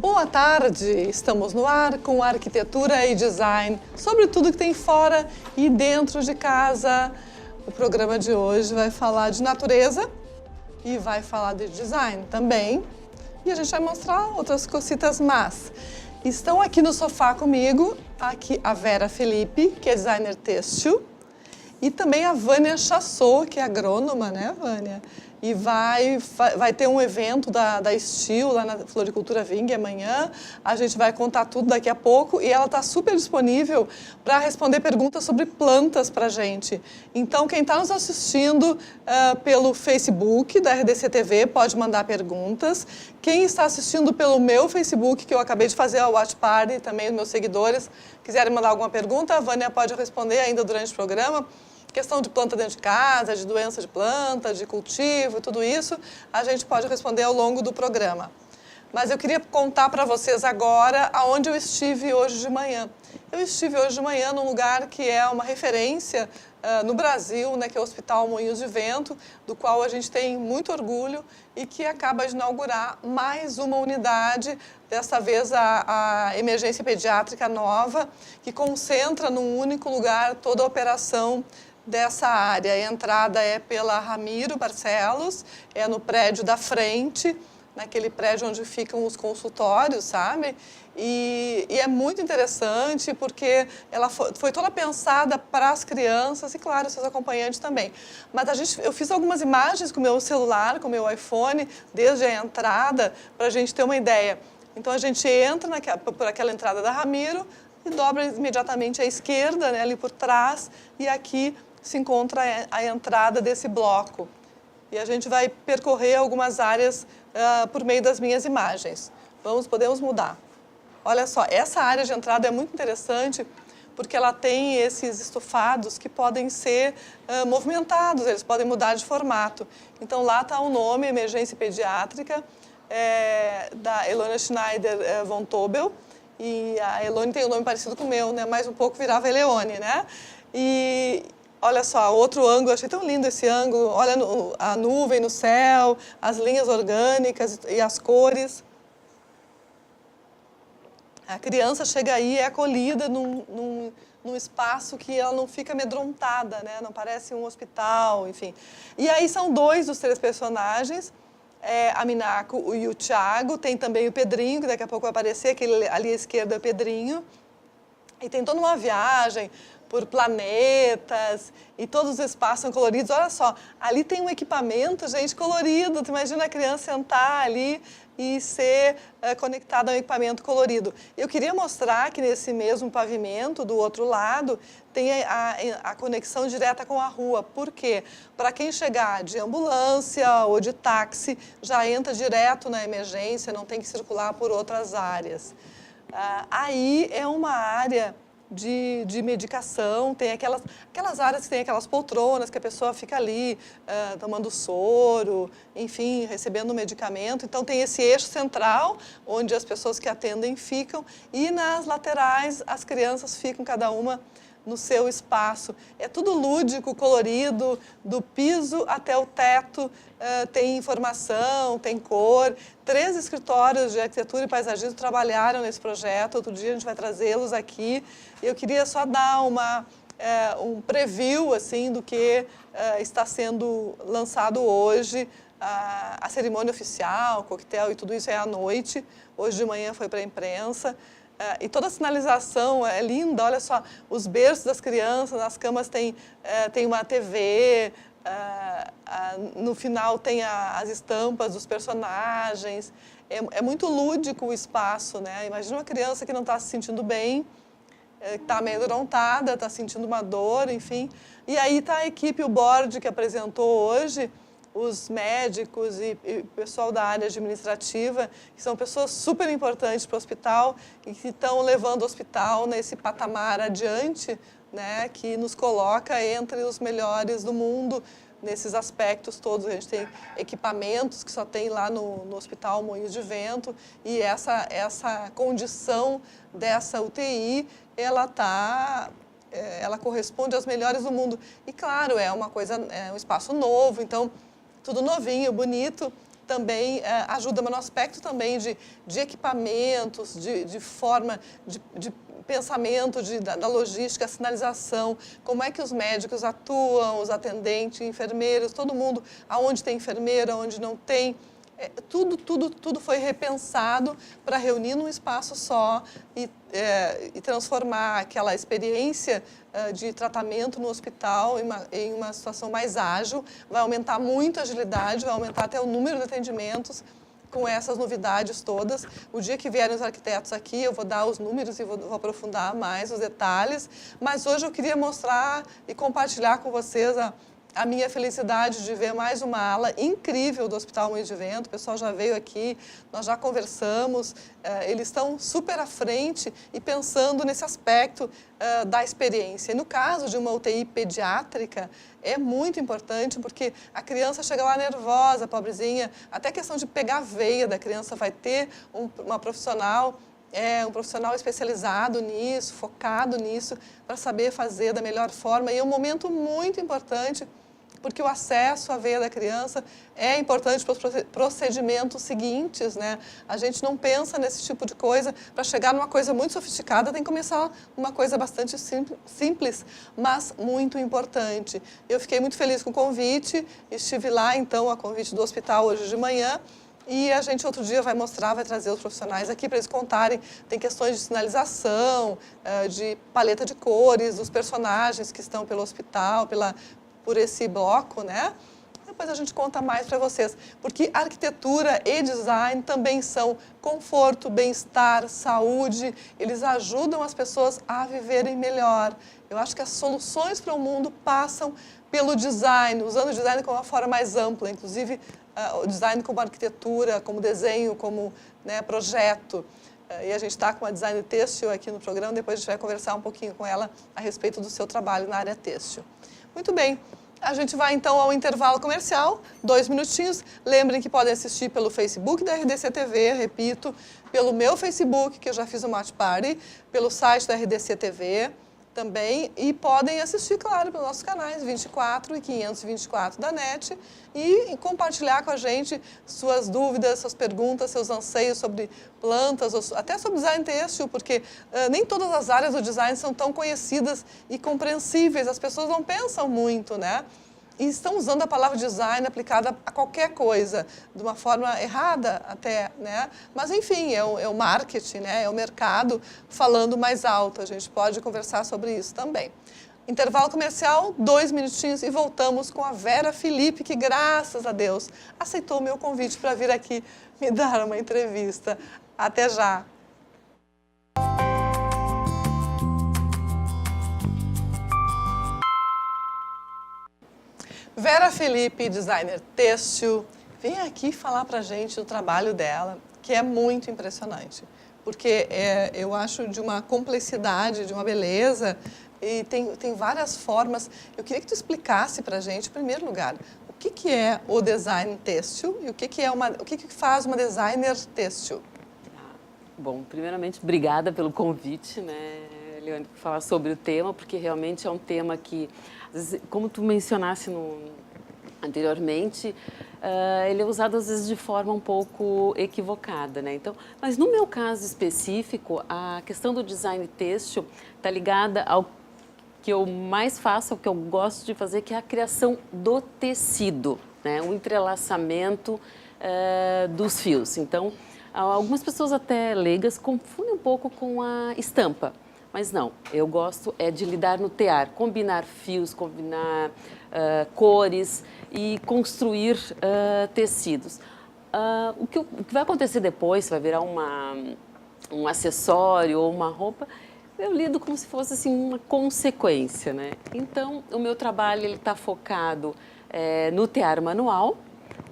Boa tarde! Estamos no ar com arquitetura e design, sobre tudo que tem fora e dentro de casa. O programa de hoje vai falar de natureza e vai falar de design também. E a gente vai mostrar outras cositas más. Estão aqui no sofá comigo, aqui a Vera Felipe, que é designer têxtil, e também a Vânia Chassot, que é agrônoma, né, Vânia? E vai ter um evento da Steel lá na Floricultura Ving amanhã. A gente vai contar tudo daqui a pouco e ela está super disponível para responder perguntas sobre plantas para a gente. Então, quem está nos assistindo pelo Facebook da RDC TV pode mandar perguntas. Quem está assistindo pelo meu Facebook, que eu acabei de fazer a Watch Party, também os meus seguidores, quiserem mandar alguma pergunta, a Vânia pode responder ainda durante o programa. Questão de planta dentro de casa, de doença de planta, de cultivo, tudo isso, a gente pode responder ao longo do programa. Mas eu queria contar para vocês agora aonde eu estive hoje de manhã. Eu estive hoje de manhã num lugar que é uma referência no Brasil, né, que é o Hospital Moinhos de Vento, do qual a gente tem muito orgulho e que acaba de inaugurar mais uma unidade, dessa vez a emergência pediátrica nova, que concentra num único lugar toda a operação dessa área. A entrada é pela Ramiro Barcelos, é no prédio da frente, naquele prédio onde ficam os consultórios, sabe? E é muito interessante porque ela foi toda pensada para as crianças e, claro, seus acompanhantes também. Mas eu fiz algumas imagens com o meu celular, com o meu iPhone, desde a entrada, para a gente ter uma ideia. Então, a gente entra por aquela entrada da Ramiro e dobra imediatamente à esquerda, né, ali por trás, e aqui se encontra a entrada desse bloco. E a gente vai percorrer algumas áreas por meio das minhas imagens. Podemos mudar. Olha só, essa área de entrada é muito interessante porque ela tem esses estofados que podem ser movimentados, eles podem mudar de formato. Então, lá está o nome, Emergência Pediátrica, da Elona Schneider von Tobel. E a Elone tem um nome parecido com o meu, né? Mais um pouco virava Eleone, né? E olha só, outro ângulo, achei tão lindo esse ângulo. Olha a nuvem no céu, as linhas orgânicas e as cores. A criança chega aí e é acolhida num espaço que ela não fica amedrontada, né? Não parece um hospital, enfim. E aí são dois dos três personagens, a Minako e o Thiago. Tem também o Pedrinho, que daqui a pouco vai aparecer, aquele ali à esquerda é o Pedrinho. E tem toda uma viagem por planetas, e todos os espaços são coloridos. Olha só, ali tem um equipamento, gente, colorido. Tu imagina a criança sentar ali e ser conectada a um equipamento colorido. Eu queria mostrar que nesse mesmo pavimento, do outro lado, tem a conexão direta com a rua. Por quê? Para quem chegar de ambulância ou de táxi, já entra direto na emergência, não tem que circular por outras áreas. Aí é uma área de medicação, tem aquelas áreas que tem aquelas poltronas que a pessoa fica ali tomando soro, enfim, recebendo medicamento. Então tem esse eixo central onde as pessoas que atendem ficam e nas laterais as crianças ficam cada uma no seu espaço. É tudo lúdico, colorido, do piso até o teto, tem informação, tem cor. 3 escritórios de arquitetura e paisagismo trabalharam nesse projeto. Outro dia a gente vai trazê-los aqui. Eu queria só dar um preview assim, do que está sendo lançado hoje. A cerimônia oficial, o coquetel e tudo isso é à noite. Hoje de manhã foi para a imprensa. E toda a sinalização é linda, olha só, os berços das crianças, nas camas tem uma TV, no final tem as estampas dos personagens. É muito lúdico o espaço, né? Imagina uma criança que não está se sentindo bem, está amedrontada, está sentindo uma dor, enfim. E aí está a equipe, o board que apresentou hoje, os médicos e o pessoal da área administrativa, que são pessoas super importantes para o hospital e que estão levando o hospital nesse patamar adiante, né, que nos coloca entre os melhores do mundo nesses aspectos todos. A gente tem equipamentos que só tem lá no Hospital Moinhos de Vento e essa condição dessa UTI, ela corresponde às melhores do mundo. E, claro, é um espaço novo, então tudo novinho, bonito. também ajuda no aspecto também de equipamentos, de forma de pensamento da logística, sinalização, como é que os médicos atuam, os atendentes, enfermeiros, todo mundo, aonde tem enfermeira, onde não tem. Tudo foi repensado para reunir num espaço só e transformar aquela experiência de tratamento no hospital em uma situação mais ágil. Vai aumentar muito a agilidade, vai aumentar até o número de atendimentos com essas novidades todas. O dia que vierem os arquitetos aqui, eu vou dar os números e vou aprofundar mais os detalhes. Mas hoje eu queria mostrar e compartilhar com vocês a minha felicidade de ver mais uma ala incrível do Hospital Moinhos de Vento. O pessoal já veio aqui, nós já conversamos, eles estão super à frente e pensando nesse aspecto da experiência. E no caso de uma UTI pediátrica, é muito importante porque a criança chega lá nervosa, pobrezinha, até a questão de pegar a veia da criança vai ter uma profissional, um profissional especializado nisso, focado nisso, para saber fazer da melhor forma. E é um momento muito importante, porque o acesso à veia da criança é importante para os procedimentos seguintes, né? A gente não pensa nesse tipo de coisa. Para chegar numa coisa muito sofisticada, tem que começar uma coisa bastante simples, mas muito importante. Eu fiquei muito feliz com o convite, estive lá, então, a convite do hospital hoje de manhã, e a gente outro dia vai mostrar, vai trazer os profissionais aqui para eles contarem. Tem questões de sinalização, de paleta de cores, dos personagens que estão pelo hospital, por esse bloco, né? Depois a gente conta mais para vocês, porque arquitetura e design também são conforto, bem-estar, saúde, eles ajudam as pessoas a viverem melhor. Eu acho que as soluções para o mundo passam pelo design, usando o design como uma forma mais ampla, inclusive o design como arquitetura, como desenho, como, né, projeto. E a gente está com uma designer têxtil aqui no programa, depois a gente vai conversar um pouquinho com ela a respeito do seu trabalho na área têxtil. Muito bem, a gente vai então ao intervalo comercial, 2 minutinhos. Lembrem que podem assistir pelo Facebook da RDC TV, repito, pelo meu Facebook, que eu já fiz um Watch Party, pelo site da RDC TV também, e podem assistir, claro, pelos nossos canais 24 e 524 da NET e compartilhar com a gente suas dúvidas, suas perguntas, seus anseios sobre plantas, até sobre design têxtil, porque nem todas as áreas do design são tão conhecidas e compreensíveis, as pessoas não pensam muito, né? E estão usando a palavra design aplicada a qualquer coisa, de uma forma errada até, né? Mas, enfim, é o marketing, né? É o mercado falando mais alto. A gente pode conversar sobre isso também. Intervalo comercial, 2 minutinhos e voltamos com a Vera Felipe, que, graças a Deus, aceitou o meu convite para vir aqui me dar uma entrevista. Até já! Vera Felipe, designer têxtil, vem aqui falar para a gente do trabalho dela, que é muito impressionante, porque eu acho de uma complexidade, de uma beleza, e tem várias formas. Eu queria que tu explicasse para a gente, em primeiro lugar, o que é o design têxtil e o que faz uma designer têxtil? Bom, primeiramente, obrigada pelo convite, né, Eliane, por falar sobre o tema, porque realmente é um tema que, como tu mencionaste anteriormente, ele é usado às vezes de forma um pouco equivocada, né? Então, mas no meu caso específico, a questão do design têxtil está ligada ao que eu mais faço, ao que eu gosto de fazer, que é a criação do tecido, né? O entrelaçamento dos fios. Então, algumas pessoas até leigas confundem um pouco com a estampa. Mas não, eu gosto de lidar no tear, combinar fios, combinar cores e construir tecidos. O que vai acontecer depois, se vai virar um acessório ou uma roupa, eu lido como se fosse assim, uma consequência, né? Então, o meu trabalho está focado no tear manual,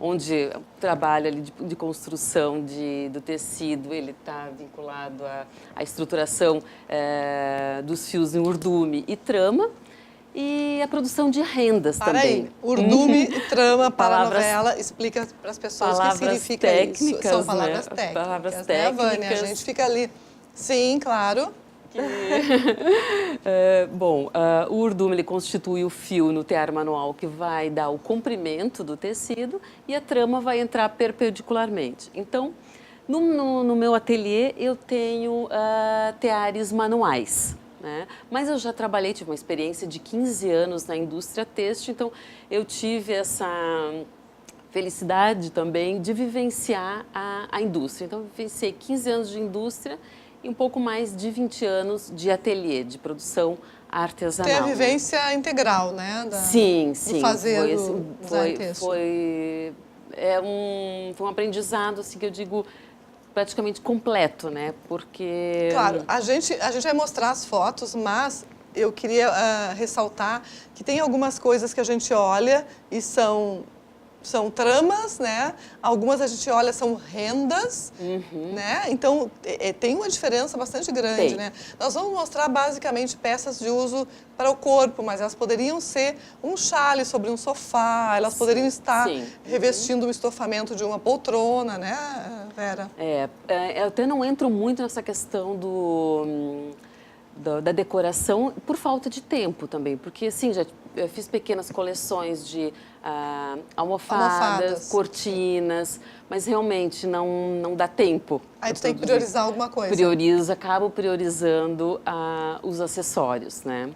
onde o trabalho ali de construção do tecido, ele está vinculado à estruturação dos fios em urdume e trama, e a produção de rendas também. Aí, urdume e trama para a novela, explica para as pessoas o que significa técnicas, isso. São palavras né? técnicas. Palavras técnicas. técnicas. Né, Vânia? A gente fica ali, sim, claro. Bom, o urdume ele constitui o fio no tear manual que vai dar o comprimento do tecido e a trama vai entrar perpendicularmente. Então, no meu ateliê eu tenho teares manuais, né? Mas eu já trabalhei, tive uma experiência de 15 anos na indústria têxtil, então eu tive essa felicidade também de vivenciar a indústria. Então, eu vivenciei 15 anos de indústria e um pouco mais de 20 anos de ateliê, de produção artesanal. Tem a vivência integral, né? Sim. Do fazer foi um aprendizado, assim, que eu digo, praticamente completo, né? Porque... Claro, a gente vai mostrar as fotos, mas eu queria ressaltar que tem algumas coisas que a gente olha e são tramas, né? Algumas a gente olha são rendas, né? Então, tem uma diferença bastante grande, né? Nós vamos mostrar basicamente peças de uso para o corpo, mas elas poderiam ser um chale sobre um sofá, elas poderiam estar revestindo o estofamento de uma poltrona, né, Vera? Eu até não entro muito nessa questão da decoração por falta de tempo também, porque assim, já fiz pequenas coleções de almofadas, cortinas, mas realmente não dá tempo. Aí tu tem que priorizar alguma coisa. Acabo priorizando os acessórios, né?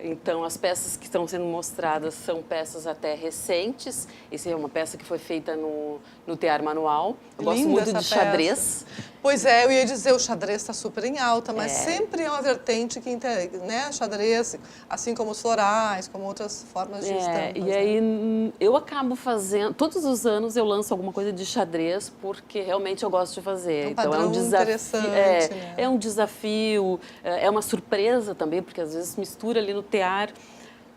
Então, as peças que estão sendo mostradas são peças até recentes. Essa é uma peça que foi feita no tear manual. Eu gosto muito de xadrez. Pois é, eu ia dizer, o xadrez está super em alta, mas sempre é uma vertente que, né, xadrez, assim como os florais, como outras formas de estampas. E aí eu acabo fazendo, todos os anos eu lanço alguma coisa de xadrez, porque realmente eu gosto de fazer. Então é um desafio. Né? É um desafio, é uma surpresa também, porque às vezes mistura ali no tear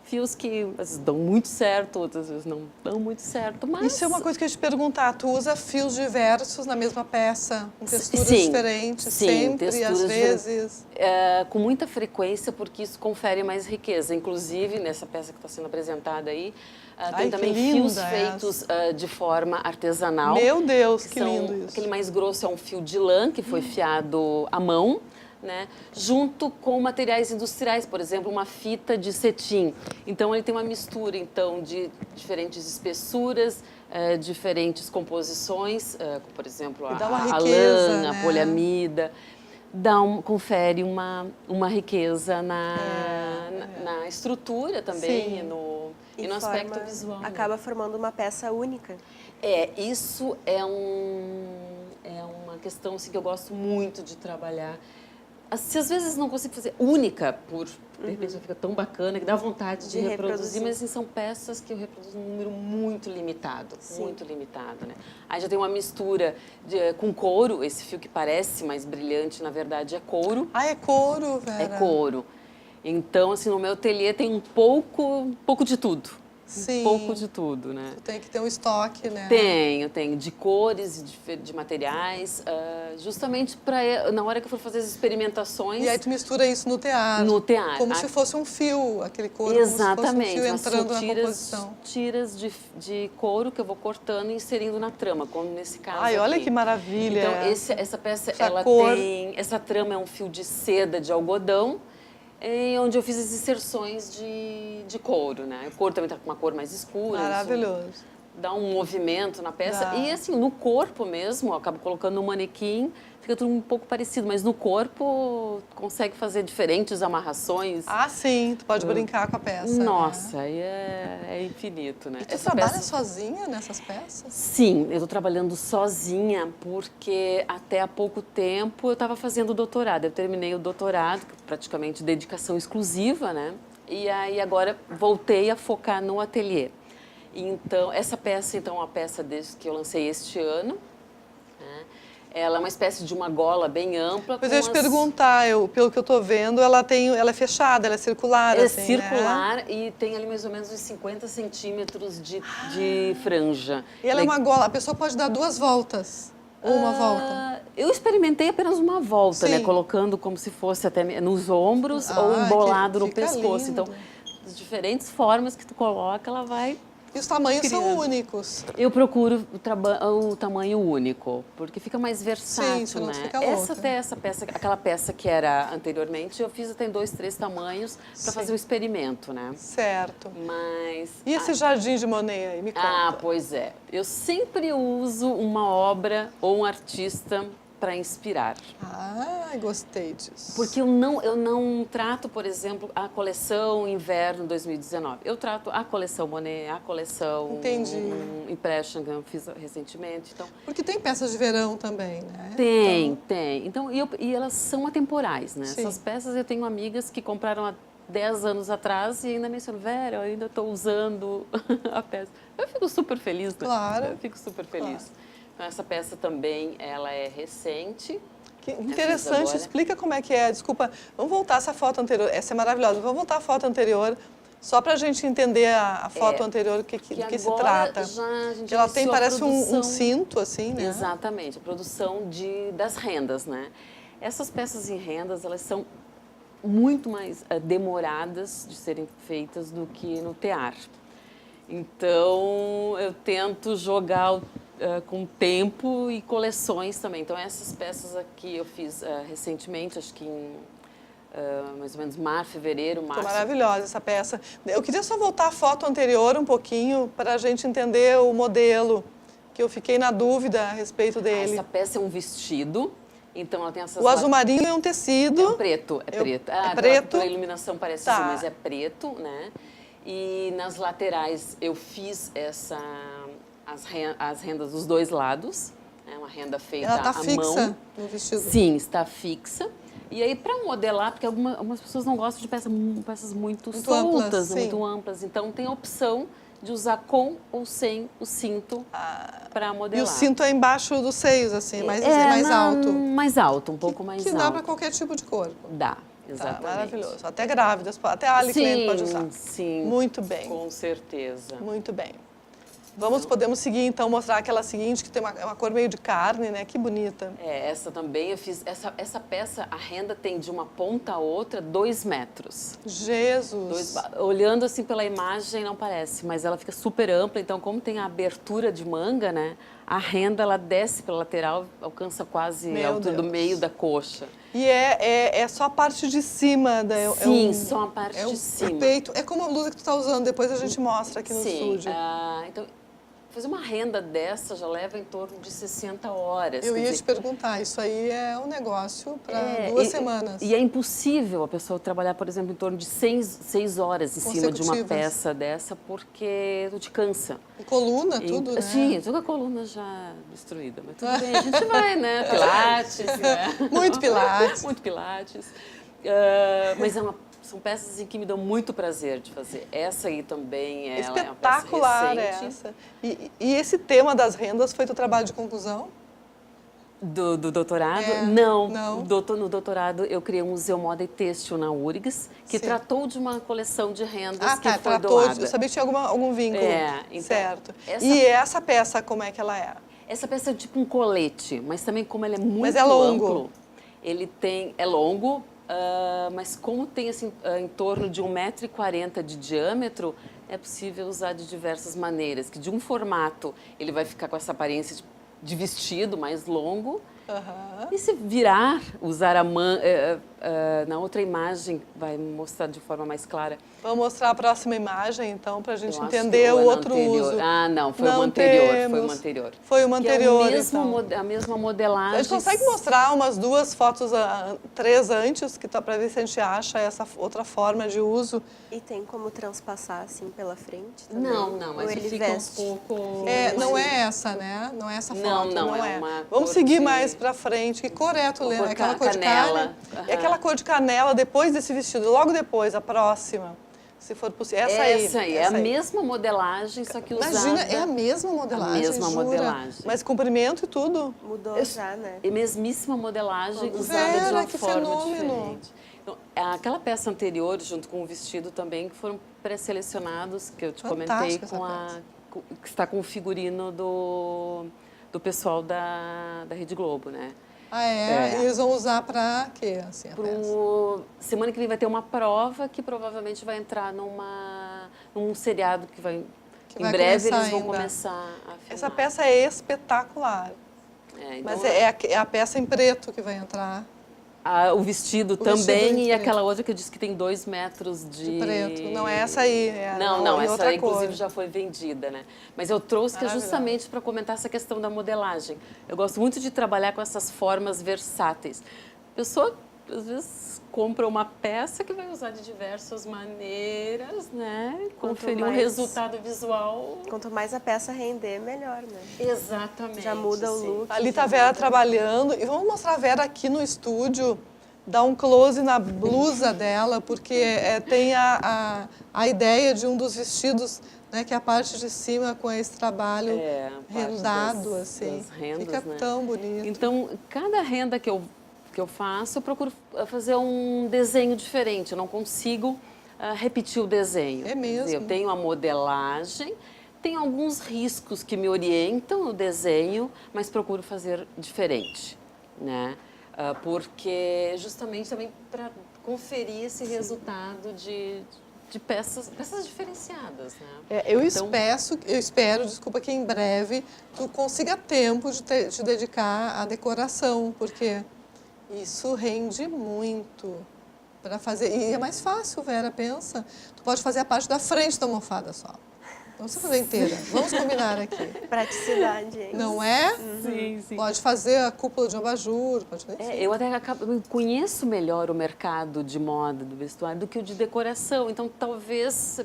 fios que às vezes dão muito certo, outras vezes não dão muito certo, mas... Isso é uma coisa que eu ia te perguntar, tu usa fios diversos na mesma peça, com texturas diferentes, sempre, às vezes? Com muita frequência, porque isso confere mais riqueza. Inclusive, nessa peça que está sendo apresentada aí, tem também fios feitos de forma artesanal. Meu Deus, que lindo isso. Aquele mais grosso é um fio de lã, que foi fiado à mão, né, junto com materiais industriais, por exemplo, uma fita de cetim. Então, ele tem uma mistura de diferentes espessuras, diferentes composições, como, por exemplo, a lã, né? A poliamida. Confere uma riqueza na estrutura também e no aspecto visual. Acaba formando uma peça única. Isso é uma questão assim, que eu gosto muito de trabalhar. Se às vezes não consigo fazer única, de repente fica tão bacana que dá vontade de reproduzir, mas assim, são peças que eu reproduzo num número muito limitado, né? Aí já tem uma mistura com couro, esse fio que parece mais brilhante, na verdade é couro. É couro, Vera? É couro. Então, assim, no meu ateliê tem um pouco de tudo. Sim. Um pouco de tudo, né? Tem que ter um estoque, né? Tenho, de cores, de materiais, justamente para na hora que eu for fazer as experimentações... E aí tu mistura isso no tear. No tear. Como se fosse um fio, aquele couro, exatamente, como se fosse um fio entrando na composição. Tiras de couro que eu vou cortando e inserindo na trama, como nesse caso olha aqui. Que maravilha! Então, essa peça, essa trama é um fio de seda de algodão, onde eu fiz as inserções de couro, né? O couro também está com uma cor mais escura. Maravilhoso. Dá um movimento na peça. E assim, no corpo mesmo, eu acabo colocando no manequim, fica tudo um pouco parecido, mas no corpo consegue fazer diferentes amarrações. Sim, tu pode brincar com a peça. Nossa, né? aí é infinito, né? E tu trabalha sozinha nessas peças? Sim, eu estou trabalhando sozinha porque até há pouco tempo eu estava fazendo doutorado. Eu terminei o doutorado, praticamente dedicação exclusiva, né? E aí agora voltei a focar no ateliê. Então, essa peça, é uma peça que eu lancei este ano. Né? Ela é uma espécie de uma gola bem ampla. Pois eu ia te perguntar, pelo que eu estou vendo, ela é fechada, ela é circular. É assim, circular, né? E tem ali mais ou menos uns 50 centímetros de franja. E ela é uma gola, a pessoa pode dar 2 voltas. Ou uma volta? Eu experimentei apenas uma volta, né? Colocando como se fosse até nos ombros ou embolado no pescoço. Lindo. Então, das diferentes formas que tu coloca, ela vai E os tamanhos são Criando. únicos. Eu procuro o tamanho único, porque fica mais Sim, versátil, você não né? fica louca. Essa peça, aquela peça que era anteriormente, eu fiz até em 2, 3 tamanhos para Sim. fazer o experimento, né? Certo. Mas... E esse jardim de Monet aí? Me conta. Ah, pois é. Eu sempre uso uma obra ou um artista para inspirar. Ah, gostei disso. Porque eu não trato, por exemplo, a coleção Inverno 2019. Eu trato a coleção Monet, a coleção Entendi. Impression, que eu fiz recentemente. Então, Porque tem peças de verão também, né? tem. Então, e elas são atemporais, né? Sim. Essas peças eu tenho amigas que compraram há 10 anos atrás e ainda mencionam, Vera, eu ainda estou usando a peça. Eu fico super feliz, né? Claro. Eu fico super feliz. Claro. Então, essa peça também, ela é recente. Que fiz interessante, agora. explica como é que é. Desculpa, vamos voltar essa foto anterior. Essa é maravilhosa. Vamos voltar à foto anterior, só para a gente entender a foto anterior, do que se agora trata. já a gente Ela tem, iniciou a parece um produção. cinto, assim, né? Exatamente, a produção das rendas, né? Essas peças em rendas, elas são muito mais demoradas de serem feitas do que no tear. Então, eu tento jogar com tempo e coleções também. Então, essas peças aqui eu fiz recentemente, acho que em mais ou menos fevereiro, março. Ficou maravilhosa essa peça. Eu queria só voltar à foto anterior um pouquinho, para a gente entender o modelo, que eu fiquei na dúvida a respeito dele. Essa peça é um vestido, então ela tem essas... O azul marinho é um tecido. É preto. É preto? Pela iluminação parece Tá. azul, mas é preto, né? E nas laterais eu fiz as rendas dos dois lados, né? Uma renda feita Ela está à fixa mão. no vestido. Sim, está fixa. E aí, para modelar, porque algumas pessoas não gostam de peças muito amplas, soltas, sim. muito amplas. Então, tem a opção de usar com ou sem o cinto para E modelar. o cinto é embaixo dos seios, assim, mais alto. Mais alto, um pouco mais Que alto. dá para qualquer tipo de corpo. Dá, Tá, exatamente. maravilhoso. Até grávidas, até a Ali Klein pode usar. Sim, Muito bem, com certeza. muito bem. Podemos seguir então, mostrar aquela seguinte, que tem uma cor meio de carne, né? Que bonita. Essa também eu fiz. Essa peça, a renda tem de uma ponta a outra 2 metros. Jesus! Olhando assim pela imagem não parece, mas ela fica super ampla. Então, como tem a abertura de manga, né? A renda ela desce pela lateral, alcança quase a altura do meio da coxa. E é só a parte de cima. Sim, só a parte de cima. O peito. É como a blusa que tu está usando, depois a gente mostra aqui no estúdio. Então, fazer uma renda dessa já leva em torno de 60 horas. Eu ia te perguntar, isso aí é um negócio para 2 semanas. E é impossível a pessoa trabalhar, por exemplo, em torno de 6 horas em cima de uma peça dessa, porque tu te cansa. E coluna, tudo, né? Sim, toda a coluna já destruída, mas tudo bem, a gente vai, né? Pilates, né? Muito pilates. Muito pilates. Mas são peças assim, que me dão muito prazer de fazer. Essa aí também é espetacular, uma peça recente. essa. E esse tema das rendas foi teu trabalho de conclusão? Do doutorado? Não. No doutorado eu criei um museu moda e têxtil na URGS, que tratou de uma coleção de rendas que foi doada. Eu sabia que tinha algum vínculo. Então, certo. E essa peça, como é que ela é? Essa peça é tipo um colete, mas também como ele é muito mas é longo. amplo, é longo, mas como tem assim, em torno de 1,40 m de diâmetro, é possível usar de diversas maneiras. Que de um formato ele vai ficar com essa aparência de vestido mais longo. E se usar a mão, na outra imagem vai mostrar de forma mais clara. Vamos mostrar a próxima imagem, então, para a gente entender o outro uso. Não, foi o anterior. Foi o anterior, é a mesma modelagem. A gente consegue mostrar umas 2 fotos, 3 antes, para ver se a gente acha essa outra forma de uso. E tem como transpassar assim pela frente também? Não, mas ele fica veste um pouco... Não é essa, né? Não é essa foto, não é. uma Vamos seguir mais para frente. Que cor é, tu lembra? Aquela cor de canela. É aquela cor de canela depois desse vestido, logo depois, a próxima. Se for possível. Essa aí. É a mesma modelagem, só que usada... Imagina, é a mesma modelagem, A mesma jura? modelagem. Mas comprimento e tudo? Mudou já, né? É a mesmíssima modelagem usada Vera, de uma que forma fenômeno. diferente. Então, aquela peça anterior, junto com o vestido também, que foram pré-selecionados, que eu te comentei, que está com o figurino do pessoal da Rede Globo, né? E eles vão usar para quê? Assim, semana que vem vai ter uma prova que provavelmente vai entrar num seriado Que Em vai breve começar eles vão ainda. começar a filmar. Essa peça é espetacular. Então, Mas é a peça em preto que vai entrar. o vestido O também vestido em e preto. aquela outra que eu disse que tem 2 metros De preto. Não é essa aí. É Não, em essa outra inclusive cor. já foi vendida, né? Mas eu trouxe que é Maravilhosa. justamente para comentar essa questão da modelagem. Eu gosto muito de trabalhar com essas formas versáteis. A pessoa, às vezes, compra uma peça que vai usar de diversas maneiras, né? Conferir um resultado visual. Quanto mais a peça render, melhor, né? Exatamente. Já muda o sim. look. Ali já tá a Vera muda. trabalhando. E vamos mostrar a Vera aqui no estúdio. Dar um close na blusa dela, porque tem a ideia de um dos vestidos, né, que é a parte de cima com esse trabalho A parte rendado, assim. das rendas, Fica né? tão bonito. Então, cada renda que eu faço, eu procuro fazer um desenho diferente. Eu não consigo repetir o desenho. É Quer dizer, mesmo? eu tenho a modelagem, tenho alguns riscos que me orientam no desenho, mas procuro fazer diferente, né? Porque justamente também para conferir esse resultado de peças diferenciadas, né? Eu Então, espero, desculpa, que em breve tu consiga tempo de te dedicar à decoração, porque isso rende muito para fazer. E é mais fácil, Vera, pensa. Tu pode fazer a parte da frente da almofada só. Não precisa fazer inteira. Vamos combinar aqui. Praticidade, hein? Não é? sim. Pode fazer a cúpula de um abajur, pode fazer. Eu até eu conheço melhor o mercado de moda do vestuário do que o de decoração. Então, talvez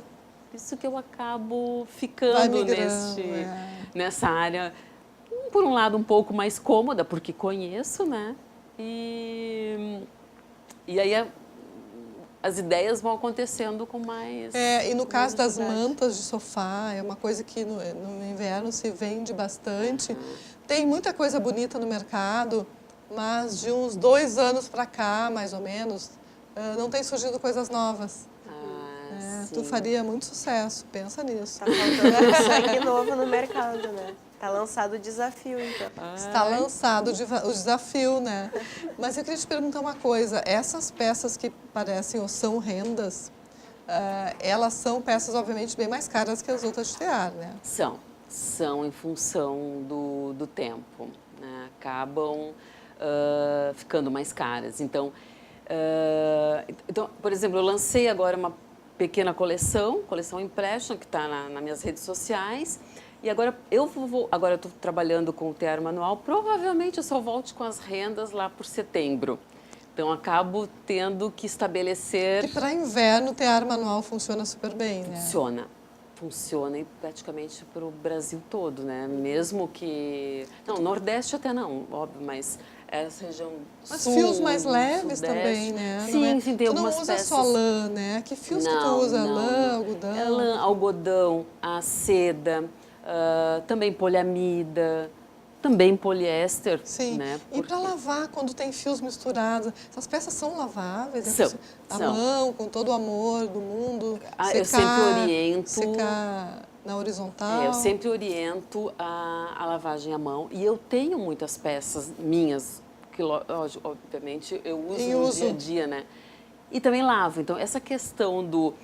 isso que eu acabo Vai ficando migrando, nessa área. Por um lado, um pouco mais cômoda, porque conheço, né? E aí as ideias vão acontecendo com mais... E no caso das verdade. mantas de sofá, é uma coisa que no inverno se vende bastante. Tem muita coisa bonita no mercado, mas de uns 2 anos para cá, mais ou menos, não tem surgido coisas novas. Tu faria muito sucesso, pensa nisso. Tá faltando sangue novo no mercado, né? Tá lançado o desafio, então. Está lançado o desafio, né? Mas eu queria te perguntar uma coisa. Essas peças que parecem ou são rendas, elas são peças, obviamente, bem mais caras que as outras de tear, né? São em função do tempo, né? Acabam ficando mais caras. Então, por exemplo, eu lancei agora uma pequena coleção Impression, que está nas minhas redes sociais. E agora eu estou trabalhando com o tear manual. Provavelmente eu só volte com as rendas lá por setembro. Então acabo tendo que estabelecer. E para inverno, o tear manual funciona super bem, né? Funciona e praticamente para o Brasil todo, né? Mesmo que... Não, Nordeste até não, óbvio, mas essa região Mas sul, fios mais leves Sudeste. também, né? Sim, tem tu não algumas usa peças. só lã, né? Que fios que tu usa? Lã, algodão? É lã, algodão, a seda, também poliamida, também poliéster. Sim. Né? E para lavar, quando tem fios misturados, essas peças são laváveis? São. À mão, com todo o amor do mundo? Eu sempre oriento... Secar na horizontal? Eu sempre oriento a lavagem à mão. E eu tenho muitas peças minhas, que obviamente eu uso no dia a dia, né? E também lavo. Então, essa questão do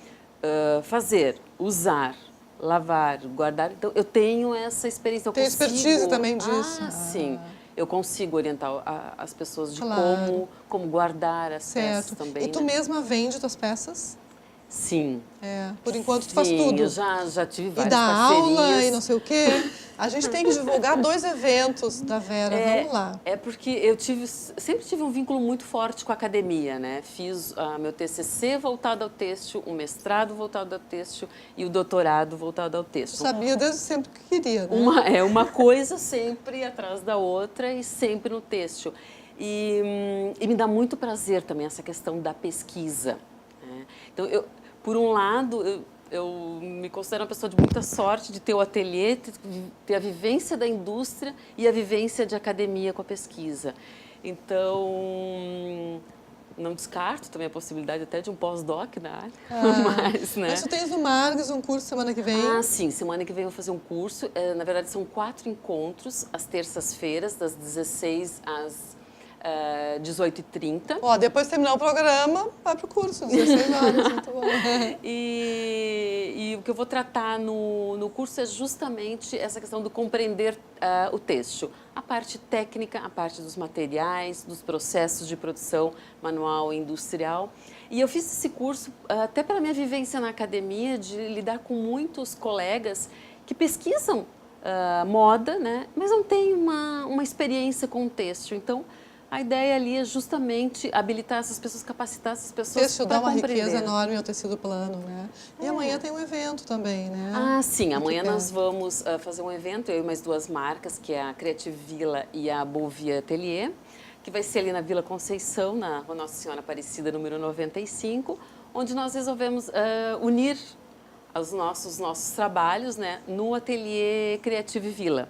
fazer, usar, lavar, guardar... Então, eu tenho essa experiência. Tem expertise também disso? Sim. Eu consigo orientar as pessoas de Claro. como guardar as Certo. peças também. E tu né? mesma vende tuas peças? Sim. Por enquanto tu faz tudo. Eu já tive várias E dá parcerias. aula e não sei o quê. A gente tem que divulgar 2 eventos da Vera, vamos lá. É porque sempre tive um vínculo muito forte com a academia, né? Fiz meu TCC voltado ao têxtil, um mestrado voltado ao têxtil e o doutorado voltado ao têxtil. Sabia desde sempre que queria, né? Uma coisa sempre atrás da outra e sempre no têxtil. E me dá muito prazer também essa questão da pesquisa. Né? Então, por um lado, eu me considero uma pessoa de muita sorte de ter o ateliê, ter a vivência da indústria e a vivência de academia com a pesquisa. Então, não descarto também a possibilidade até de um pós-doc na área. Mas tu tens no Margs um curso semana que vem? Sim. Semana que vem eu vou fazer um curso. Na verdade, são 4 encontros, às terças-feiras, das 16 às 18h30. Ó, depois de terminar o programa, vai pro curso, 16 horas, muito bom. E o que eu vou tratar no curso é justamente essa questão do compreender o têxtil. A parte técnica, a parte dos materiais, dos processos de produção manual e industrial. E eu fiz esse curso até pela minha vivência na academia, de lidar com muitos colegas que pesquisam moda, né, mas não têm uma experiência com o têxtil. Então, a ideia ali é justamente habilitar essas pessoas, capacitar essas pessoas para compreender. Tecido dá uma riqueza enorme ao tecido plano, né? E amanhã tem um evento também, né? Ah, sim. Amanhã nós vamos fazer um evento, eu e mais duas marcas, que é a Creative Villa e a Bovia Atelier, que vai ser ali na Vila Conceição, na Rua Nossa Senhora Aparecida, número 95, onde nós resolvemos unir os nossos trabalhos, né, no Ateliê Creative Villa,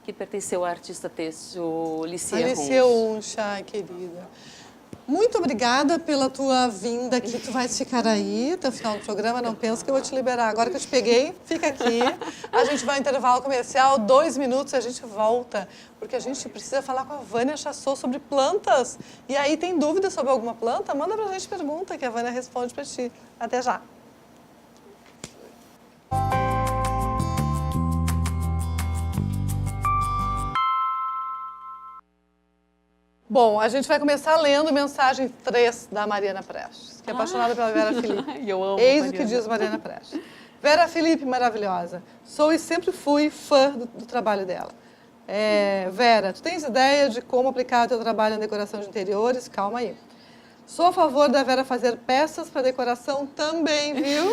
que pertenceu à artista têxtil Alicia Uncha, ai, querida. Muito obrigada pela tua vinda aqui. Tu vais ficar aí até o final do programa, não pensa que eu vou te liberar. Agora que eu te peguei, fica aqui. A gente vai ao intervalo comercial, 2 minutos e a gente volta. Porque a gente precisa falar com a Vânia Chassot sobre plantas. E aí, tem dúvida sobre alguma planta? Manda pra gente pergunta que a Vânia responde pra ti. Até já. Bom, a gente vai começar lendo mensagem 3 da Mariana Prestes, que é apaixonada pela Vera Filipe. Eu amo Eis o que diz Mariana Prestes. Vera Filipe, maravilhosa. Sou e sempre fui fã do trabalho dela. Vera, tu tens ideia de como aplicar o teu trabalho na decoração de interiores? Calma aí. Sou a favor da Vera fazer peças para decoração também, viu?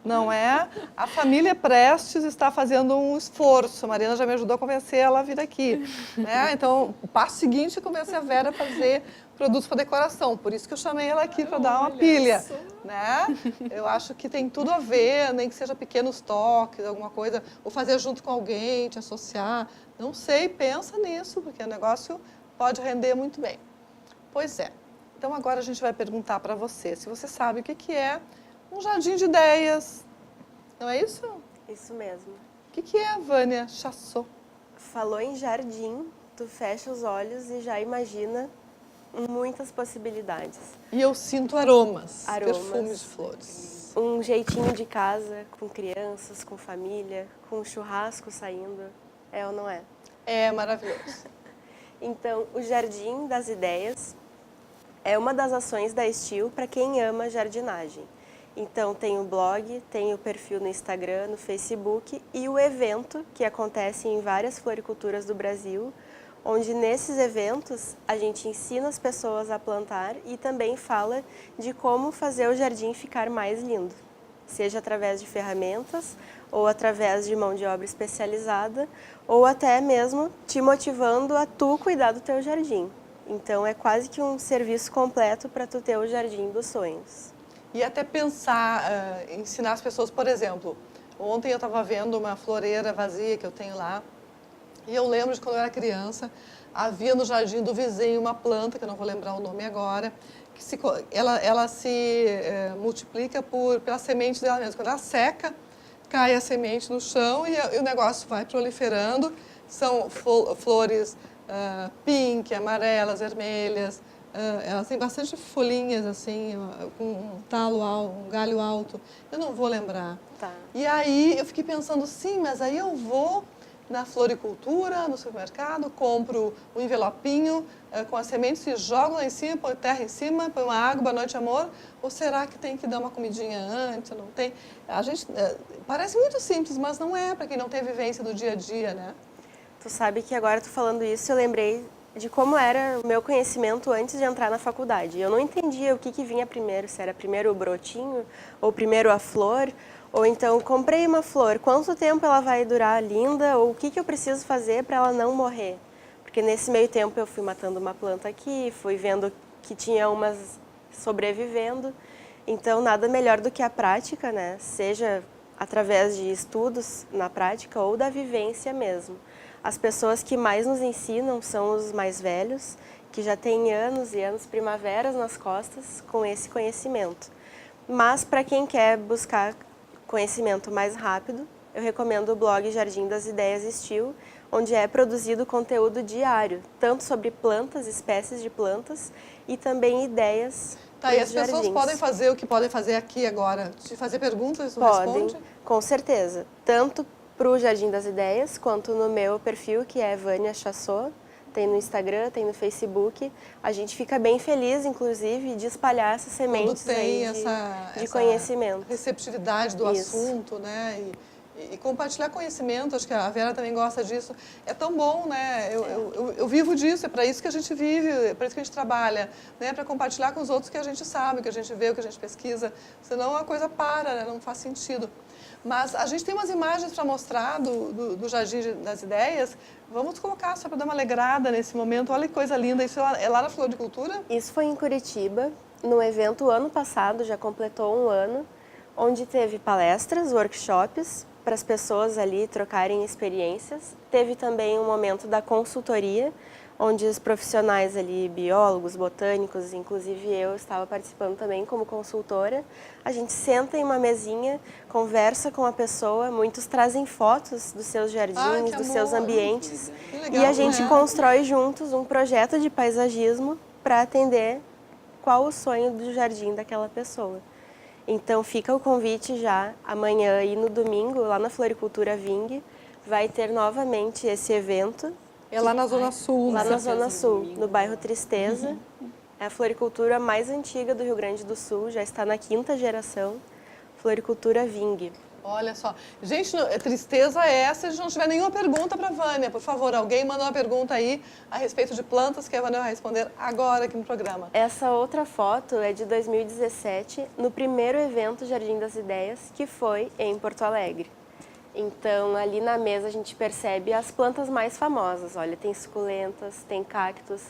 Não é? A família Prestes está fazendo um esforço. A Mariana já me ajudou a convencer ela a vir aqui. Né? Então, o passo seguinte é convencer a Vera a fazer produtos para decoração. Por isso que eu chamei ela aqui para dar uma pilha. Né? Eu acho que tem tudo a ver, nem que seja pequenos toques, alguma coisa, ou fazer junto com alguém, te associar. Não sei, pensa nisso, porque o negócio pode render muito bem. Pois é. Então, agora a gente vai perguntar para você se você sabe o que é um jardim de ideias. Não é isso? Isso mesmo. O que é, Vânia Chassot? Falou em jardim, tu fecha os olhos e já imagina muitas possibilidades. E eu sinto aromas, perfumes de flores. Um jeitinho de casa, com crianças, com família, com um churrasco saindo. É ou não é? É maravilhoso. Então, o Jardim das Ideias é uma das ações da Estil para quem ama jardinagem. Então, tem o blog, tem o perfil no Instagram, no Facebook e o evento que acontece em várias floriculturas do Brasil, onde nesses eventos a gente ensina as pessoas a plantar e também fala de como fazer o jardim ficar mais lindo, seja através de ferramentas ou através de mão de obra especializada ou até mesmo te motivando a tu cuidar do teu jardim. Então, é quase que um serviço completo para tu ter o jardim dos sonhos. E até pensar, ensinar as pessoas, por exemplo, ontem eu estava vendo uma floreira vazia que eu tenho lá, e eu lembro de quando eu era criança, havia no jardim do vizinho uma planta, que eu não vou lembrar o nome agora, que ela se multiplica pela semente dela mesma. Quando ela seca, cai a semente no chão e o negócio vai proliferando. São flores pink, amarelas, vermelhas. Elas têm bastante folhinhas, assim, com um talo alto, um galho alto. Eu não vou lembrar. Tá. E aí eu fiquei pensando, sim, mas aí eu vou na floricultura, no supermercado, compro um envelopinho com as sementes e jogo lá em cima, põe terra em cima, põe uma água, boa noite, amor. Ou será que tem que dar uma comidinha antes? Não tem? A gente, parece muito simples, mas não é para quem não tem vivência do dia a dia, né? Tu sabe que agora tu falando isso, eu lembrei de como era o meu conhecimento antes de entrar na faculdade. Eu não entendia o que vinha primeiro, se era primeiro o brotinho ou primeiro a flor, ou então comprei uma flor, quanto tempo ela vai durar linda, ou o que eu preciso fazer para ela não morrer. Porque nesse meio tempo eu fui matando uma planta aqui, fui vendo que tinha umas sobrevivendo, então nada melhor do que a prática, né? Seja através de estudos na prática ou da vivência mesmo. As pessoas que mais nos ensinam são os mais velhos, que já têm anos e anos, primaveras nas costas com esse conhecimento. Mas para quem quer buscar conhecimento mais rápido, eu recomendo o blog Jardim das Ideias Estil, onde é produzido conteúdo diário, tanto sobre plantas, espécies de plantas e também ideias. Tá, e as pessoas podem fazer o que podem fazer aqui agora? Te fazer perguntas, tu Podem, responde? com certeza. Tanto para o Jardim das Ideias, quanto no meu perfil, que é Vânia Chassot. Tem no Instagram, tem no Facebook. A gente fica bem feliz, inclusive, de espalhar essas sementes tem aí de essa conhecimento. receptividade do assunto, né? E compartilhar conhecimento, acho que a Vera também gosta disso. É tão bom, né? Eu vivo disso, é para isso que a gente vive, é para isso que a gente trabalha, né? Para compartilhar com os outros o que a gente sabe, o que a gente vê, o que a gente pesquisa. Senão a coisa para, né? Não faz sentido. Mas a gente tem umas imagens para mostrar do Jardim das Ideias. Vamos colocar só para dar uma alegrada nesse momento. Olha que coisa linda. Isso é lá na Floricultura? Isso foi em Curitiba, no evento ano passado, já completou um ano, onde teve palestras, workshops, para as pessoas ali trocarem experiências. Teve também um momento da consultoria, onde os profissionais ali, biólogos, botânicos, inclusive eu estava participando também como consultora. A gente senta em uma mesinha, conversa com a pessoa, muitos trazem fotos dos seus jardins, dos seus ambientes. Que legal, e a gente né? constrói juntos um projeto de paisagismo para atender qual o sonho do jardim daquela pessoa. Então fica o convite já, amanhã e no domingo, lá na Floricultura Ving, vai ter novamente esse evento. É lá na Zona Sul, Lá né? na Zona Sul, no bairro Tristeza. É a floricultura mais antiga do Rio Grande do Sul, já está na 5ª geração, Floricultura Ving. Olha só. Gente, tristeza é essa se a gente não tiver nenhuma pergunta para a Vânia. Por favor, alguém manda uma pergunta aí a respeito de plantas que a Vânia vai responder agora aqui no programa. Essa outra foto é de 2017, no primeiro evento Jardim das Ideias, que foi em Porto Alegre. Então, ali na mesa a gente percebe as plantas mais famosas. Olha, tem suculentas, tem cactos,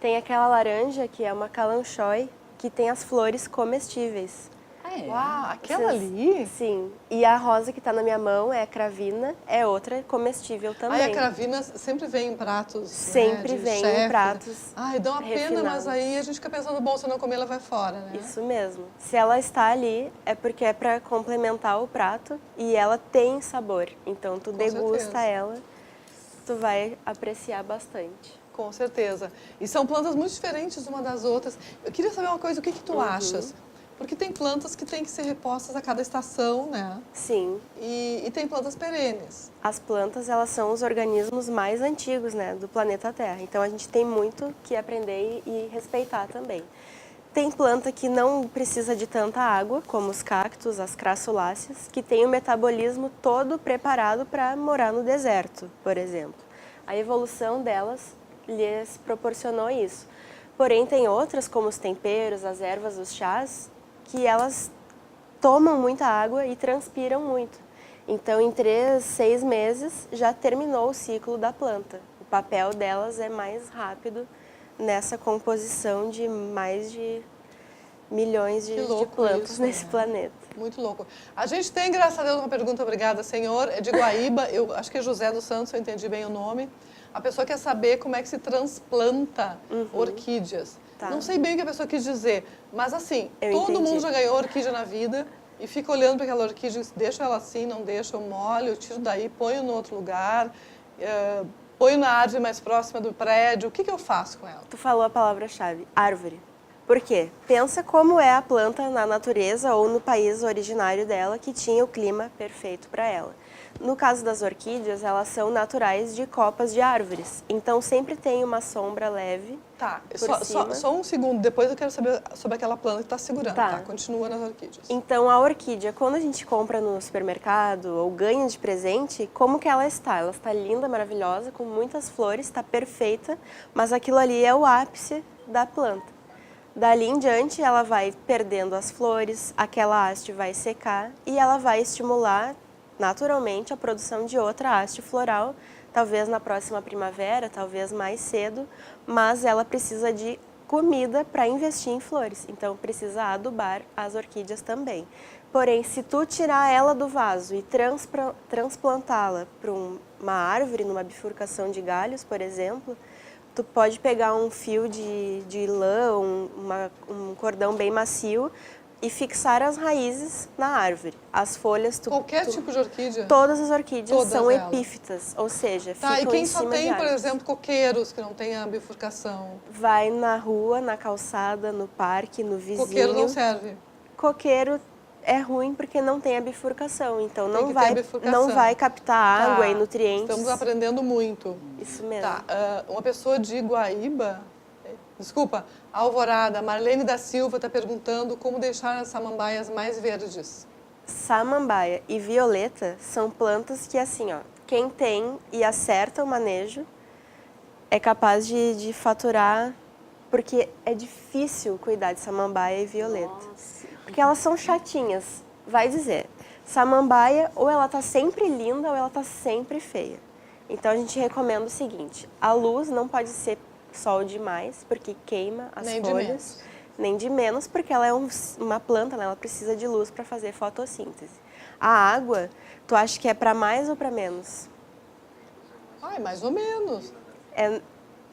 tem aquela laranja que é uma calanchoe, que tem as flores comestíveis. Ah, é? Uau, aquela ali? Sim. E a rosa que está na minha mão é a cravina, é outra comestível também. Ai, a cravina sempre vem em pratos, Sempre né, de vem chefe. em pratos Ai, dá uma pena, refinados. mas aí a gente fica pensando, bom, se eu não comer, ela vai fora, né? Isso mesmo. Se ela está ali, é porque é para complementar o prato e ela tem sabor. Então, tu degusta certeza. ela, tu vai apreciar bastante. Com certeza. E são plantas muito diferentes uma das outras. Eu queria saber uma coisa, o que tu achas? Porque tem plantas que têm que ser repostas a cada estação, né? Sim. E tem plantas perenes. As plantas, elas são os organismos mais antigos, né, do planeta Terra. Então, a gente tem muito que aprender e respeitar também. Tem planta que não precisa de tanta água, como os cactos, as crassuláceas, que tem o metabolismo todo preparado para morar no deserto, por exemplo. A evolução delas lhes proporcionou isso. Porém, tem outras, como os temperos, as ervas, os chás, que elas tomam muita água e transpiram muito. Então, em 3, 6 meses, já terminou o ciclo da planta. O papel delas é mais rápido nessa composição de mais de milhões de plantas isso, nesse né? planeta. Muito louco. A gente tem, graças a Deus, uma pergunta, obrigada, senhor. É de Guaíba, eu acho que é José dos Santos, eu entendi bem o nome. A pessoa quer saber como é que se transplanta orquídeas. Tá. Não sei bem o que a pessoa quis dizer, mas assim, Eu todo entendi. mundo já ganhou orquídea na vida e fica olhando para aquela orquídea, deixa ela assim, não deixa, eu molho, eu tiro daí, ponho no outro lugar, ponho na árvore mais próxima do prédio. O que eu faço com ela? Tu falou a palavra-chave, árvore. Por quê? Pensa como é a planta na natureza ou no país originário dela que tinha o clima perfeito para ela. No caso das orquídeas, elas são naturais de copas de árvores, então sempre tem uma sombra leve. Tá, por cima. só um segundo, depois eu quero saber sobre aquela planta que está segurando, Tá. tá? Continua nas orquídeas. Então, a orquídea, quando a gente compra no supermercado ou ganha de presente, como que ela está? Ela está linda, maravilhosa, com muitas flores, está perfeita, mas aquilo ali é o ápice da planta. Dali em diante, ela vai perdendo as flores, aquela haste vai secar e ela vai estimular naturalmente a produção de outra haste floral, talvez na próxima primavera, talvez mais cedo, mas ela precisa de comida para investir em flores, então precisa adubar as orquídeas também. Porém, se tu tirar ela do vaso e transplantá-la para uma árvore, numa bifurcação de galhos, por exemplo, tu pode pegar um fio de lã, um cordão bem macio, e fixar as raízes na árvore. As folhas... Qualquer tipo de orquídea? Todas as orquídeas Todas são elas. epífitas, ou seja, Tá, e ficam quem em só cima de tem, por árvores. exemplo, coqueiros, que não tem a bifurcação? Vai na rua, na calçada, no parque, no vizinho. Coqueiro não serve? Coqueiro é ruim porque não tem a bifurcação, então Tem não que ter a vai, bifurcação. não vai captar água Tá, e nutrientes. Estamos aprendendo muito. Isso mesmo. Tá, uma pessoa de Guaíba, desculpa, Alvorada, Marlene da Silva está perguntando como deixar as samambaias mais verdes. Samambaia e violeta são plantas que, assim, ó, quem tem e acerta o manejo é capaz de faturar, porque é difícil cuidar de samambaia e violeta. Nossa. Porque elas são chatinhas, vai dizer. Samambaia, ou ela tá sempre linda ou ela tá sempre feia. Então a gente recomenda o seguinte: a luz não pode ser sol demais, porque queima as Nem de folhas. menos. Nem de menos, porque ela é uma planta, né? Ela precisa de luz para fazer fotossíntese. A água, tu acha que é para mais ou para menos? Ai, mais ou menos. É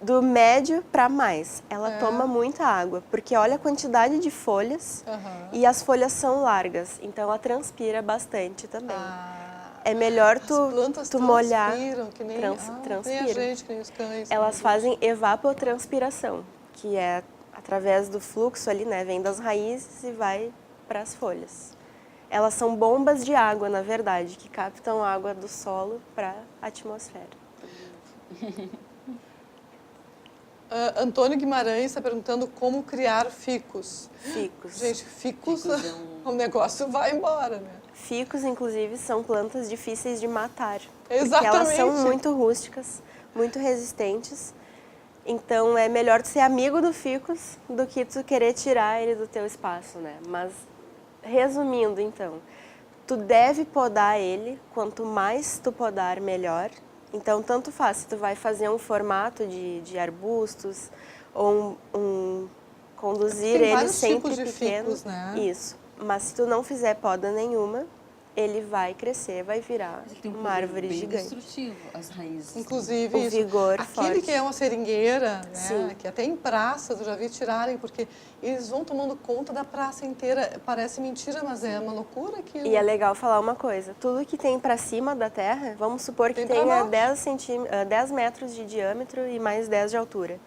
do médio para mais. Ela É. toma muita água, porque olha a quantidade de folhas Aham. e as folhas são largas, então ela transpira bastante também. É melhor As plantas tu molhar. transpiram, que nem, nem a transpiram. gente, que nem os cães. Elas fazem evapotranspiração, que é através do fluxo ali, né? Vem das raízes e vai para as folhas. Elas são bombas de água, na verdade, que captam água do solo para a atmosfera. Antônio Guimarães está perguntando como criar ficus. Ficus. Gente, ficus, Ficus é o negócio vai embora, né? Ficus, inclusive, são plantas difíceis de matar. Porque Exatamente. elas são muito rústicas, muito resistentes. Então, é melhor tu ser amigo do ficus do que tu querer tirar ele do teu espaço, né? Mas, resumindo, então, tu deve podar ele. Quanto mais tu podar, melhor. Então, tanto faz se tu vai fazer um formato de arbustos ou conduzir Tem ele vários sempre tipos de pequeno. ficus, né? Isso. Mas se tu não fizer poda nenhuma, ele vai crescer, vai virar Ele tem um uma poder árvore bem gigante. destrutivo, as raízes. Inclusive, O isso. vigor Aquele forte. que é uma seringueira, né? Sim. Que até em praças eu já vi tirarem, porque eles vão tomando conta da praça inteira. Parece mentira, mas é uma loucura aquilo. E é legal falar uma coisa, tudo que tem para cima da terra, vamos supor que Tem pra tenha baixo. 10 metros de diâmetro e mais 10 de altura.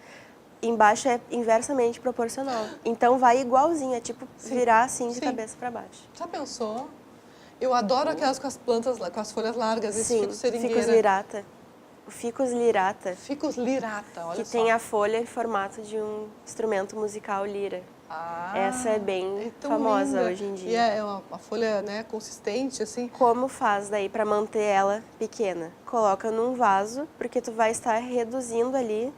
Embaixo é inversamente proporcional. Então vai igualzinho, é tipo virar assim de Sim. cabeça para baixo. Já pensou? Eu adoro aquelas com as plantas, com as folhas largas, esse Sim, ficus seringueira. ficus lirata. O ficus lirata, Ficus lirata, olha que só. tem a folha em formato de um instrumento musical lira. Ah, Essa é bem tão famosa linda. hoje em dia. E é uma folha, né, consistente, assim. Como faz daí para manter ela pequena? Coloca num vaso, porque tu vai estar reduzindo ali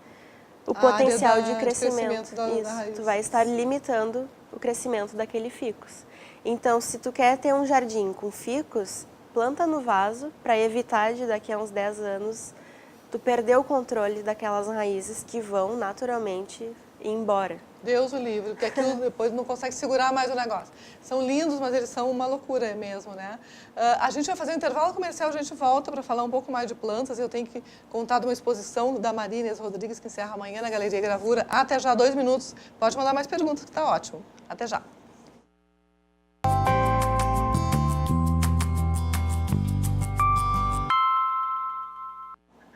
o A área potencial de de crescimento. crescimento da Isso, raiz. tu vai estar limitando o crescimento daquele ficus. Então, se tu quer ter um jardim com ficus, planta no vaso para evitar de daqui a uns 10 anos tu perder o controle daquelas raízes que vão naturalmente ir embora. Deus o livre, porque aquilo depois não consegue segurar mais o negócio. São lindos, mas eles são uma loucura mesmo, né? A gente vai fazer um intervalo comercial, a gente volta para falar um pouco mais de plantas. Eu tenho que contar de uma exposição da Maria Inês Rodrigues, que encerra amanhã na Galeria Gravura. Até já, 2 minutos. Pode mandar mais perguntas, que tá ótimo. Até já.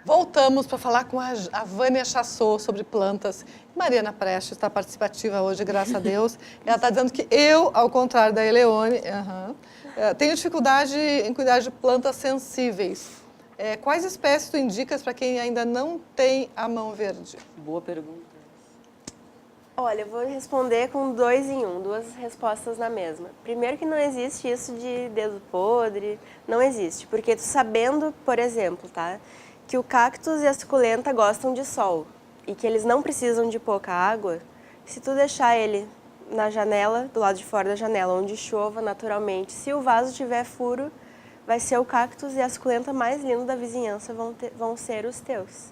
Voltamos para falar com a Vânia Chassot sobre plantas. Mariana Prestes está participativa hoje, graças a Deus. Ela está dizendo que eu, ao contrário da Eleone, tenho dificuldade em cuidar de plantas sensíveis. Quais espécies tu indicas para quem ainda não tem a mão verde? Boa pergunta. Olha, eu vou responder com 2 em 1, 2 respostas na mesma. Primeiro que não existe isso de dedo podre, não existe. Porque tu sabendo, por exemplo, tá, que o cactus e a suculenta gostam de sol e que eles não precisam de pouca água, se tu deixar ele na janela, do lado de fora da janela, onde chova naturalmente, se o vaso tiver furo, vai ser o cactus e a suculenta mais linda da vizinhança vão ser os teus.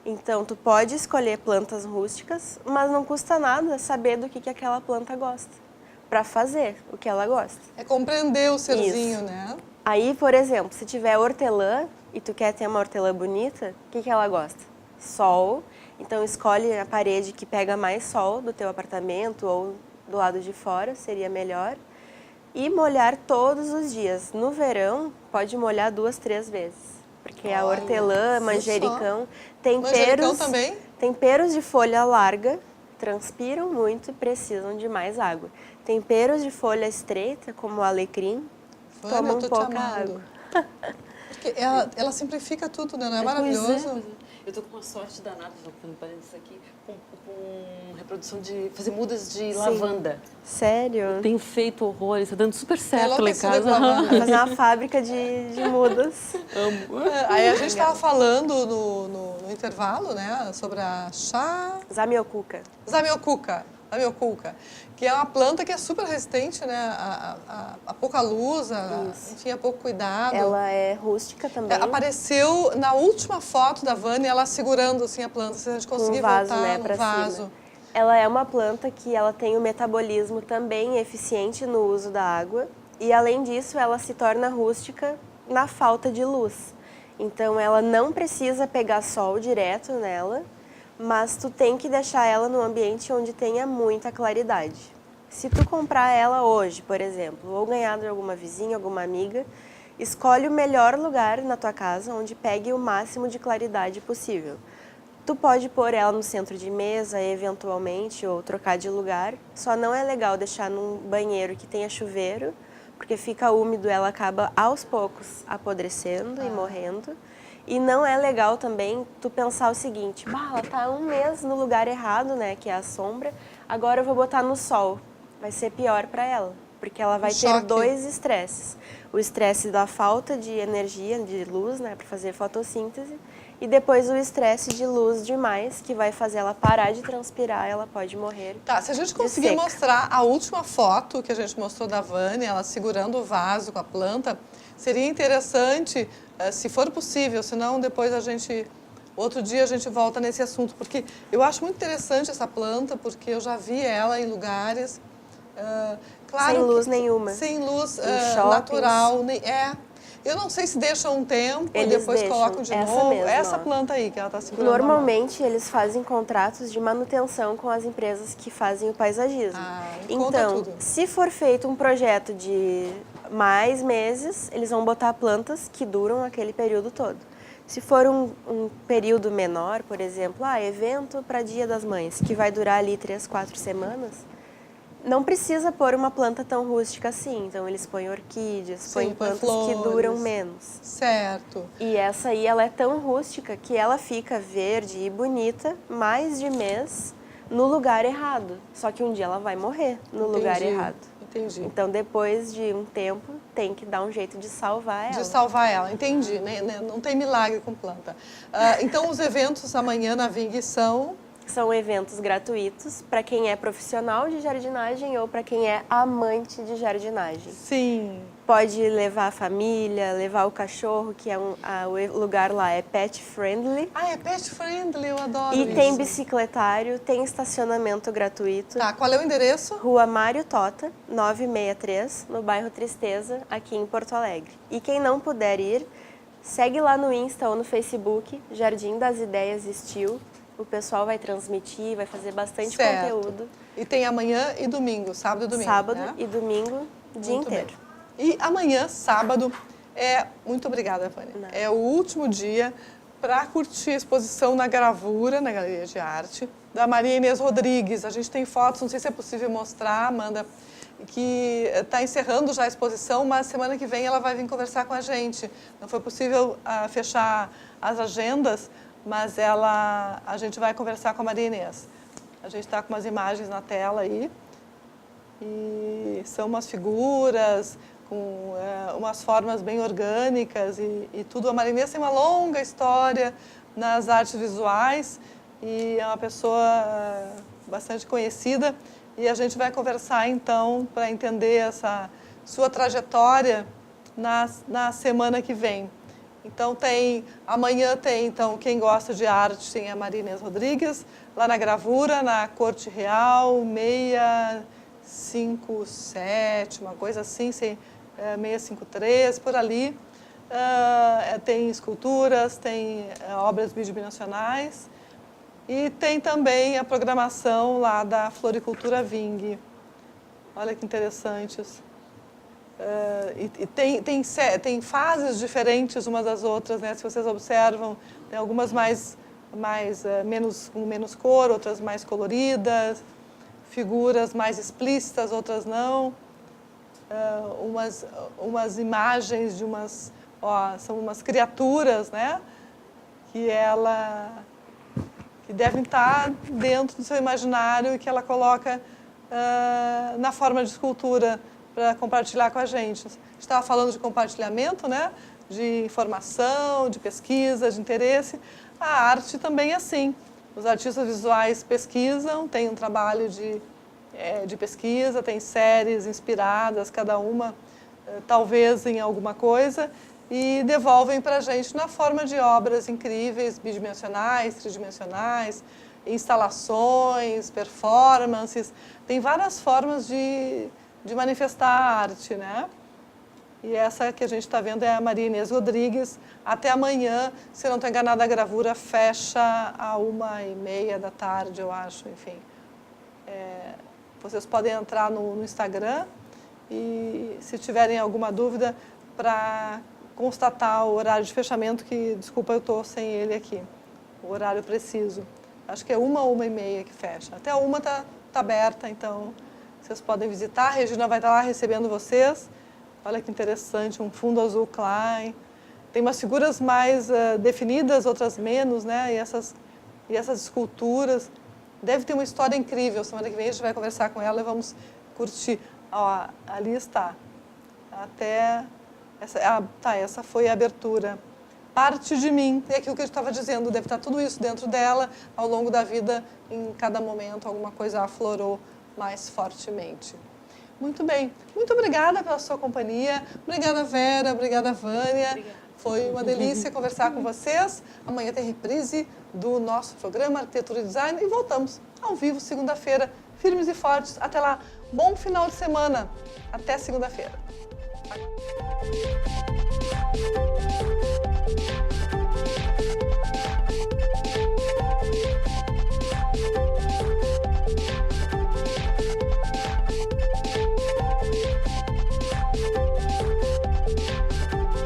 Então, tu pode escolher plantas rústicas, mas não custa nada saber do que aquela planta gosta, para fazer o que ela gosta. É compreender o serzinho, Isso. né? Aí, por exemplo, se tiver hortelã e tu quer ter uma hortelã bonita, o que ela gosta? Sol. Então, escolhe a parede que pega mais sol do teu apartamento ou do lado de fora, seria melhor. E molhar todos os dias. No verão, pode molhar 2, 3 vezes. Porque a hortelã, manjericão, Manjericão também? temperos de folha larga transpiram muito e precisam de mais água. Temperos de folha estreita, como o alecrim, Vânia, tomam eu tô te pouca amando. água. Porque ela simplifica tudo, né? Não é maravilhoso? Pois é. Eu tô com uma sorte danada, fazendo parênteses aqui, com reprodução de... fazer mudas de lavanda. Sério? Tenho feito horrores, tá dando super certo lá em Enlouquecida com casa. lavanda. Vai fazer uma fábrica de mudas. Amo. Aí a gente estava falando no intervalo, né? Sobre a chá... Zamioculca. Zamioculca, que é uma planta que é super resistente, né? A pouca luz, enfim, a pouco cuidado. Ela é rústica também. Apareceu na última foto da Vânia, ela segurando assim a planta, se a gente conseguir vaso, voltar né, no pra vaso. cima. Ela é uma planta que ela tem um metabolismo também eficiente no uso da água e, além disso, ela se torna rústica na falta de luz. Então, ela não precisa pegar sol direto nela, mas tu tem que deixar ela num ambiente onde tenha muita claridade. Se tu comprar ela hoje, por exemplo, ou ganhar de alguma vizinha, alguma amiga, escolhe o melhor lugar na tua casa onde pegue o máximo de claridade possível. Tu pode pôr ela no centro de mesa, eventualmente, ou trocar de lugar. Só não é legal deixar num banheiro que tenha chuveiro, porque fica úmido, ela acaba aos poucos apodrecendo e morrendo. E não é legal também tu pensar o seguinte, ela tá 1 mês no lugar errado, né, que é a sombra, agora eu vou botar no sol. Vai ser pior para ela, porque ela vai ter 2 estresses. O estresse da falta de energia, de luz, né, para fazer fotossíntese, e depois o estresse de luz demais, que vai fazer ela parar de transpirar, ela pode morrer. Tá, se a gente conseguir mostrar a última foto que a gente mostrou da Vânia, ela segurando o vaso com a planta, seria interessante, se for possível, senão depois outro dia a gente volta nesse assunto, porque eu acho muito interessante essa planta, porque eu já vi ela em lugares, claro, sem luz nenhuma. Sem luz shoppings. natural, eu não sei se deixam um tempo e depois colocam de novo. Mesma, essa planta aí que ela está segurando. Normalmente eles fazem contratos de manutenção com as empresas que fazem o paisagismo. Então, se for feito um projeto de mais meses, eles vão botar plantas que duram aquele período todo. Se for um período menor, por exemplo, evento para Dia das Mães, que vai durar ali 3, 4 semanas, não precisa pôr uma planta tão rústica assim. Então, eles põem orquídeas, põem plantas flores, que duram menos. Certo. E essa aí, ela é tão rústica que ela fica verde e bonita mais de mês no lugar errado. Só que um dia ela vai morrer no lugar errado. Entendi. Então, depois de um tempo, tem que dar um jeito de salvar ela. De salvar ela, entendi. Não tem milagre com planta. Então, os eventos amanhã na Ving São eventos gratuitos para quem é profissional de jardinagem ou para quem é amante de jardinagem. Sim. Pode levar a família, levar o cachorro, que é o lugar lá é pet friendly. É pet friendly, eu adoro isso. E tem bicicletário, tem estacionamento gratuito. Tá, qual é o endereço? Rua Mário Tota, 963, no bairro Tristeza, aqui em Porto Alegre. E quem não puder ir, segue lá no Insta ou no Facebook, Jardim das Ideias Estil. O pessoal vai transmitir, vai fazer bastante conteúdo. E tem amanhã e domingo, sábado e domingo, Sábado né? e domingo, o dia inteiro. Bem. E amanhã, sábado, muito obrigada, Vânia. É o último dia para curtir a exposição na gravura, na Galeria de Arte, da Maria Inês Rodrigues. A gente tem fotos, não sei se é possível mostrar, Amanda, que está encerrando já a exposição, mas semana que vem ela vai vir conversar com a gente. Não foi possível fechar as agendas, mas a gente vai conversar com a Maria Inês. A gente está com umas imagens na tela aí, e são umas figuras com umas formas bem orgânicas e tudo. A Maria Inês tem uma longa história nas artes visuais e é uma pessoa bastante conhecida. E a gente vai conversar, então, para entender essa sua trajetória na semana que vem. Então, amanhã tem, então, quem gosta de arte, tem a Maria Inês Rodrigues, lá na gravura, na Corte Real, 657, uma coisa assim, 653, por ali. Tem esculturas, tem obras bidimensionais e tem também a programação lá da Floricultura Ving. Olha que interessantes. Tem fases diferentes umas das outras, né? Se vocês observam, tem algumas com menos cor, outras mais coloridas, figuras mais explícitas, outras não. Umas imagens de são umas criaturas, né? Que devem estar dentro do seu imaginário e que ela coloca na forma de escultura para compartilhar com a gente. A gente estava falando de compartilhamento, né? De informação, de pesquisa, de interesse. A arte também é assim. Os artistas visuais pesquisam, tem um trabalho de pesquisa, tem séries inspiradas, cada uma talvez em alguma coisa, e devolvem para a gente na forma de obras incríveis, bidimensionais, tridimensionais, instalações, performances. Tem várias formas de manifestar a arte, né? E essa que a gente está vendo é a Maria Inês Rodrigues. Até amanhã, se eu não estou enganada, a gravura fecha à 1h30 da tarde, eu acho, enfim. Vocês podem entrar no Instagram e, se tiverem alguma dúvida, para constatar o horário de fechamento, que, desculpa, eu estou sem ele aqui, o horário preciso. Acho que é 1 ou 1h30 que fecha. Até a 1 está aberta, então vocês podem visitar. A Regina vai estar lá recebendo vocês. Olha que interessante, um fundo azul Klein. Tem umas figuras mais definidas, outras menos, né? E essas esculturas. Deve ter uma história incrível. Semana que vem a gente vai conversar com ela e vamos curtir. Ó, ali está. Essa foi a abertura. Parte de mim, é aquilo que eu estava dizendo, deve estar tudo isso dentro dela. Ao longo da vida, em cada momento, alguma coisa aflorou mais fortemente. Muito bem. Muito obrigada pela sua companhia. Obrigada, Vera. Obrigada, Vânia. Obrigada. Foi uma delícia conversar com vocês. Amanhã tem reprise do nosso programa Arquitetura e Design e voltamos ao vivo segunda-feira, firmes e fortes. Até lá. Bom final de semana. Até segunda-feira.